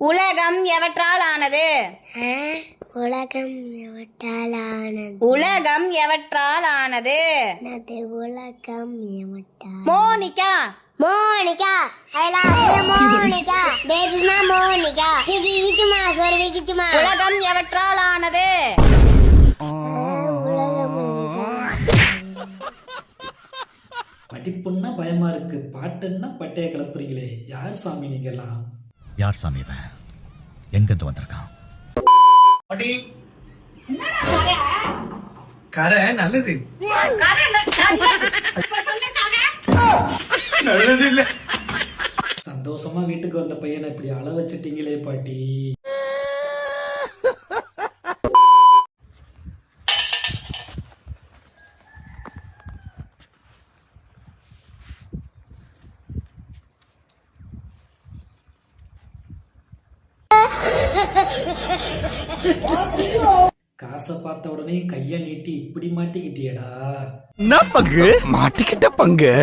உலகம் எவற்றால் ஆனது? உலகம் எவற்றால் ஆனது? உலகம் எவற்றால் ஆனது? உலகம் எவற்றால்? Monica. Monica, I love you, Monica. Baby மா மோனிகா. சிரிக்கிச்சுமா, சொருவிக்கிச்சுமா. உலகம் எவற்றால் ஆனது? படிப்புன்னா பயமா இருக்கு, பாட்டுன்னா பட்டைய கிளப்புறீங்களே, யார் சாமி நீங்கெல்லாம்? யார் சாமி இவன்? எங்கிருந்து வந்திருக்கான்? கரை நல்லது, நல்லது இல்ல. சந்தோஷமா வீட்டுக்கு வந்த பையனை இப்படி அழ வச்சிட்டீங்களே பாட்டி. காசை பார்த்த உடனே கைய நீட்டி இப்படி மாட்டிக்கிட்டியடா. என்ன பங்கு மாட்டிக்கிட்ட பங்கு?